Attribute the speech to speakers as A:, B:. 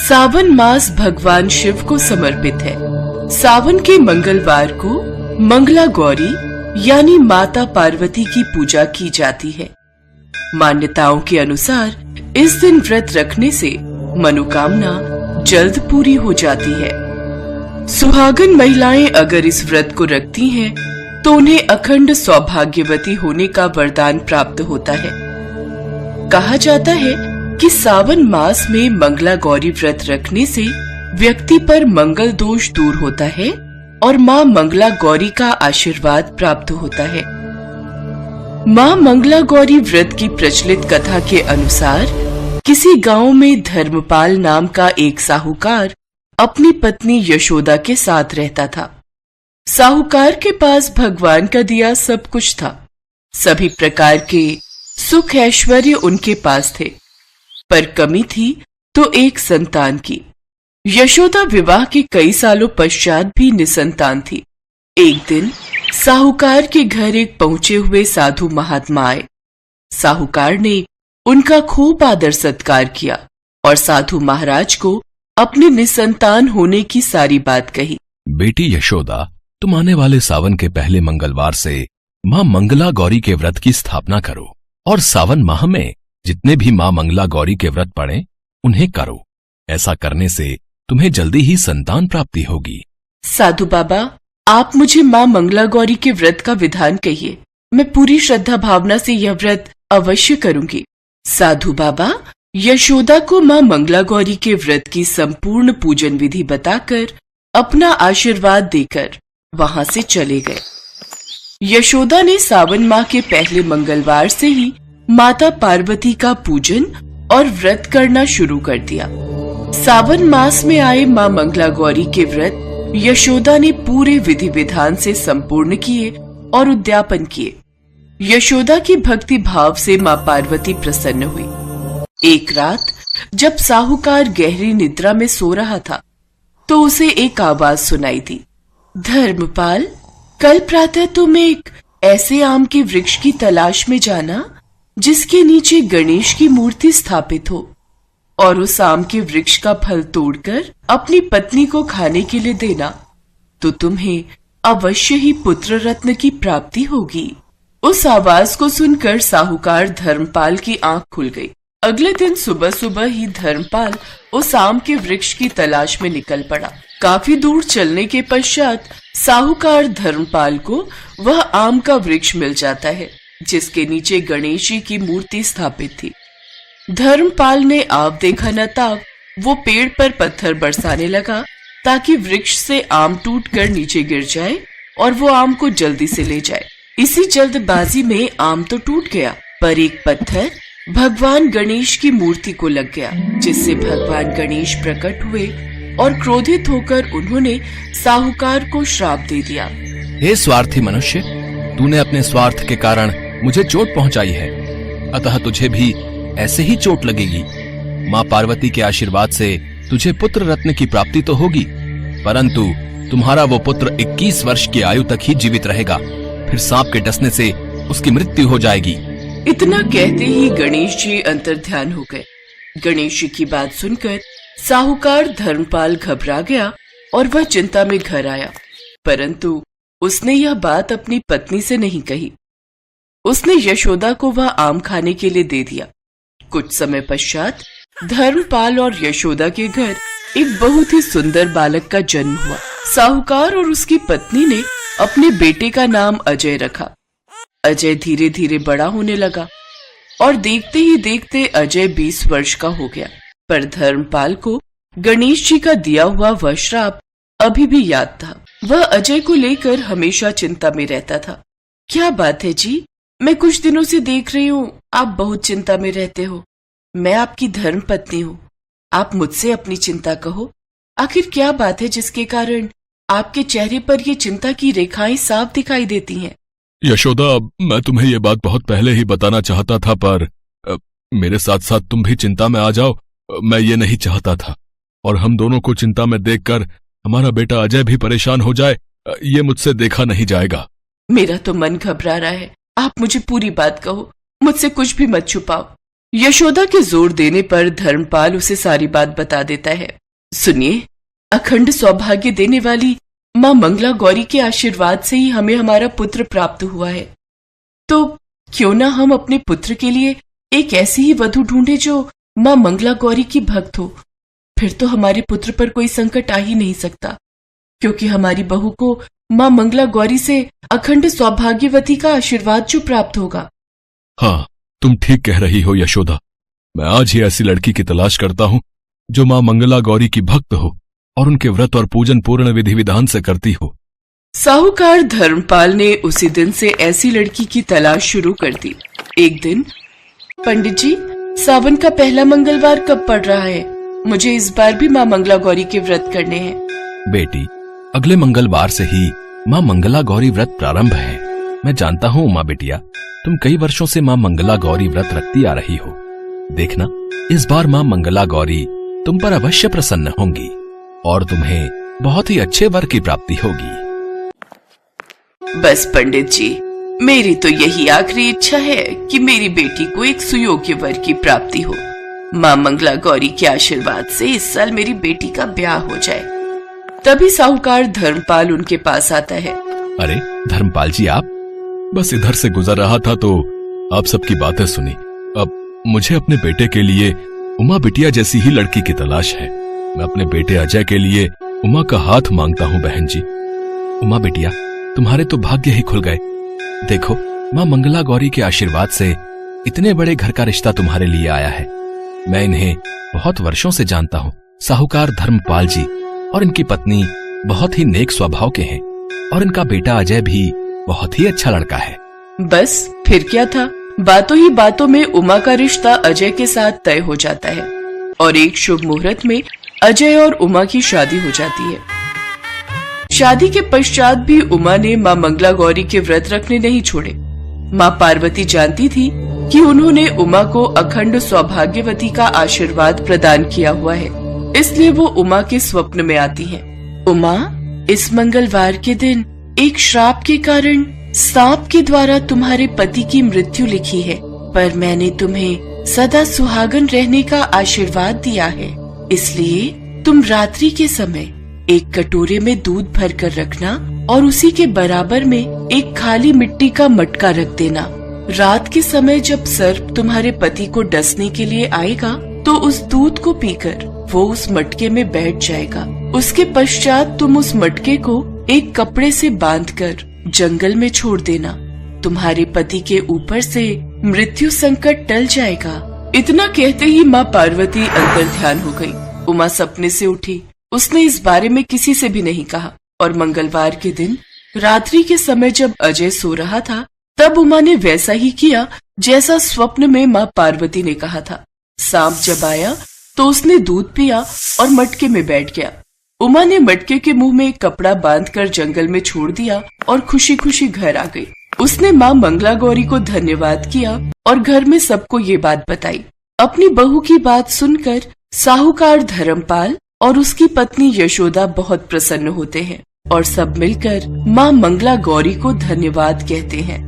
A: सावन मास भगवान शिव को समर्पित है। सावन के मंगलवार को मंगला गौरी यानी माता पार्वती की पूजा की जाती है। मान्यताओं के अनुसार इस दिन व्रत रखने से मनोकामना जल्द पूरी हो जाती है। सुहागन महिलाएं अगर इस व्रत को रखती हैं, तो उन्हें अखंड सौभाग्यवती होने का वरदान प्राप्त होता है। कहा जाता है कि सावन मास में मंगला गौरी व्रत रखने से व्यक्ति पर मंगल दोष दूर होता है और मां मंगला गौरी का आशीर्वाद प्राप्त होता है। मां मंगला गौरी व्रत की प्रचलित कथा के अनुसार किसी गांव में धर्मपाल नाम का एक साहूकार अपनी पत्नी यशोदा के साथ रहता था। साहूकार के पास भगवान का दिया सब कुछ था। सभी प्रकार के सुख ऐश्वर्य उनके पास थे, पर कमी थी तो एक संतान की। यशोदा विवाह के कई सालों पश्चात भी निसंतान थी। एक दिन साहूकार के घर एक पहुंचे हुए साधु महात्मा आए। साहूकार ने उनका खूब आदर सत्कार किया और साधु महाराज को अपने निसंतान होने की सारी बात कही।
B: बेटी यशोदा, तुम आने वाले सावन के पहले मंगलवार से मां मंगला गौरी के व्रत की स्थापना करो और सावन माह में जितने भी मां मंगला गौरी के व्रत पड़े उन्हें करो। ऐसा करने से तुम्हें जल्दी ही संतान प्राप्ति होगी।
A: साधु बाबा, आप मुझे मां मंगला गौरी के व्रत का विधान कहिए। मैं पूरी श्रद्धा भावना से यह व्रत अवश्य करूंगी। साधु बाबा यशोदा को मां मंगला गौरी के व्रत की संपूर्ण पूजन विधि बताकर अपना आशीर्वाद देकर वहां से चले गए। यशोदा ने सावन माह के पहले मंगलवार से ही माता पार्वती का पूजन और व्रत करना शुरू कर दिया। सावन मास में आए मां मंगला गौरी के व्रत यशोदा ने पूरे विधि विधान से संपूर्ण किए और उद्यापन किए। यशोदा की भक्ति भाव से मां पार्वती प्रसन्न हुई। एक रात जब साहूकार गहरी निद्रा में सो रहा था, तो उसे एक आवाज सुनाई दी। धर्मपाल, कल प्रातः तुम एक ऐसे आम के वृक्ष की तलाश में जाना जिसके नीचे गणेश की मूर्ति स्थापित हो, और उस आम के वृक्ष का फल तोड़कर अपनी पत्नी को खाने के लिए देना, तो तुम्हें अवश्य ही पुत्र रत्न की प्राप्ति होगी। उस आवाज को सुनकर साहूकार धर्मपाल की आंख खुल गई। अगले दिन सुबह सुबह ही धर्मपाल उस आम के वृक्ष की तलाश में निकल पड़ा। काफी दूर चलने के पश्चात साहूकार धर्मपाल को वह आम का वृक्ष मिल जाता है जिसके नीचे गणेश जी की मूर्ति स्थापित थी। धर्मपाल ने आव देखा न ताव वो पेड़ पर पत्थर बरसाने लगा ताकि वृक्ष से आम टूटकर नीचे गिर जाए और वो आम को जल्दी से ले जाए। इसी जल्दबाजी में आम तो टूट गया, पर एक पत्थर भगवान गणेश की मूर्ति को लग गया, जिससे भगवान गणेश प्रकट हुए और क्रोधित होकर उन्होंने साहूकार को श्राप दे दिया।
B: हे स्वार्थी मनुष्य, तूने अपने स्वार्थ के कारण मुझे चोट पहुंचाई है, अतः तुझे भी ऐसे ही चोट लगेगी। मां पार्वती के आशीर्वाद से तुझे पुत्र रत्न की प्राप्ति तो होगी, परंतु तुम्हारा वो पुत्र 21 वर्ष की आयु तक ही जीवित रहेगा, फिर सांप के डसने से उसकी मृत्यु हो जाएगी।
A: इतना कहते ही गणेश जी अंतर्ध्यान हो गए। गणेश जी की बात सुनकर साहूकार धर्मपाल घबरा गया और वह चिंता में घर आया, परंतु उसने यह बात अपनी पत्नी से नहीं कही। उसने यशोदा को वह आम खाने के लिए दे दिया। कुछ समय पश्चात धर्मपाल और यशोदा के घर एक बहुत ही सुंदर बालक का जन्म हुआ। साहूकार और उसकी पत्नी ने अपने बेटे का नाम अजय रखा। अजय धीरे धीरे बड़ा होने लगा और देखते ही देखते अजय 20 वर्ष का हो गया। पर धर्मपाल को गणेश जी का दिया हुआ वह श्राप अभी भी याद था। वह अजय को लेकर हमेशा चिंता में रहता था। क्या बात है जी, मैं कुछ दिनों से देख रही हूँ आप बहुत चिंता में रहते हो। मैं आपकी धर्म पत्नी हूँ, आप मुझसे अपनी चिंता कहो। आखिर क्या बात है जिसके कारण आपके चेहरे पर ये चिंता की रेखाएं साफ दिखाई देती हैं?
B: यशोदा, मैं तुम्हें ये बात बहुत पहले ही बताना चाहता था, पर मेरे साथ साथ तुम भी चिंता में आ जाओ, मैं ये नहीं चाहता था। और हम दोनों को चिंता में देखकर हमारा बेटा अजय भी परेशान हो जाए, ये मुझसे देखा नहीं जाएगा।
A: मेरा तो मन घबरा रहा है। आप मुझे पूरी बात कहो, मुझसे कुछ भी मत छुपाओ। यशोदा के जोर देने पर धर्मपाल उसे सारी बात बता देता है। सुनिए, अखंड सौभाग्य देने वाली माँ मंगला गौरी के आशीर्वाद से ही हमें हमारा पुत्र प्राप्त हुआ है। तो क्यों ना हम अपने पुत्र के लिए एक ऐसी ही वधू ढूंढे जो माँ मंगला गौरी की भक्त हो। फिर तो हमारे पुत्र पर कोई संकट आ ही नहीं सकता, क्योंकि हमारी बहू को माँ मंगला गौरी से अखंड सौभाग्यवती का आशीर्वाद जो प्राप्त होगा।
B: हाँ, तुम ठीक कह रही हो यशोदा। मैं आज ही ऐसी लड़की की तलाश करता हूँ जो माँ मंगला गौरी की भक्त हो और उनके व्रत और पूजन पूर्ण विधि विधान से करती हो।
A: साहूकार धर्मपाल ने उसी दिन से ऐसी लड़की की तलाश शुरू कर दी। एक दिन, पंडित जी, सावन का पहला मंगलवार कब पड़ रहा है? मुझे इस बार भी माँ मंगला गौरी के व्रत करने हैं।
B: बेटी, अगले मंगलवार से ही माँ मंगला गौरी व्रत प्रारंभ है। मैं जानता हूँ उमा बिटिया, तुम कई वर्षों से माँ मंगला गौरी व्रत रखती आ रही हो। देखना, इस बार माँ मंगला गौरी तुम पर अवश्य प्रसन्न होंगी और तुम्हें बहुत ही अच्छे वर की प्राप्ति होगी।
A: बस पंडित जी, मेरी तो यही आखिरी इच्छा है कि मेरी बेटी को एक सुयोग्य वर की प्राप्ति हो। माँ मंगला गौरी के आशीर्वाद से इस साल मेरी बेटी का ब्याह हो जाए। तभी साहूकार धर्मपाल उनके पास आता है।
B: अरे धर्मपाल जी, आप? बस इधर से गुजर रहा था तो आप सबकी बातें सुनी। अब मुझे अपने बेटे के लिए उमा बिटिया जैसी ही लड़की की तलाश है। मैं अपने बेटे अजय के लिए उमा का हाथ मांगता हूँ बहन जी। उमा बिटिया, तुम्हारे तो भाग्य ही खुल गए। देखो, माँ मंगला गौरी के आशीर्वाद से इतने बड़े घर का रिश्ता तुम्हारे लिए आया है। मैं इन्हें बहुत वर्षों से जानता हूँ। साहूकार धर्मपाल जी और इनकी पत्नी बहुत ही नेक स्वभाव के हैं और इनका बेटा अजय भी बहुत ही अच्छा लड़का है।
A: बस फिर क्या था, बातों ही बातों में उमा का रिश्ता अजय के साथ तय हो जाता है और एक शुभ मुहूर्त में अजय और उमा की शादी हो जाती है। शादी के पश्चात भी उमा ने माँ मंगला गौरी के व्रत रखने नहीं छोड़े। माँ पार्वती जानती थी कि उन्होंने उमा को अखंड सौभाग्यवती का आशीर्वाद प्रदान किया हुआ है, इसलिए वो उमा के स्वप्न में आती हैं। उमा, इस मंगलवार के दिन एक श्राप के कारण सांप के द्वारा तुम्हारे पति की मृत्यु लिखी है, पर मैंने तुम्हें सदा सुहागन रहने का आशीर्वाद दिया है। इसलिए तुम रात्रि के समय एक कटोरे में दूध भर कर रखना और उसी के बराबर में एक खाली मिट्टी का मटका रख देना। रात के समय जब सर्प तुम्हारे पति को डसने के लिए आएगा तो उस दूध को पीकर वो उस मटके में बैठ जाएगा। उसके पश्चात तुम उस मटके को एक कपड़े से बांधकर जंगल में छोड़ देना। तुम्हारे पति के ऊपर से मृत्यु संकट टल जाएगा। इतना कहते ही माँ पार्वती अंतर्ध्यान हो गई। उमा सपने से उठी। उसने इस बारे में किसी से भी नहीं कहा और मंगलवार के दिन रात्रि के समय जब अजय सो रहा था तब उमा ने वैसा ही किया जैसा स्वप्न में माँ पार्वती ने कहा था। सांप जब आया तो उसने दूध पिया और मटके में बैठ गया। उमा ने मटके के मुंह में एक कपड़ा बांधकर जंगल में छोड़ दिया और खुशी खुशी घर आ गई। उसने माँ मंगला गौरी को धन्यवाद किया और घर में सबको ये बात बताई। अपनी बहू की बात सुनकर साहूकार धर्मपाल और उसकी पत्नी यशोदा बहुत प्रसन्न होते हैं और सब मिलकर माँ मंगला गौरी को धन्यवाद कहते हैं।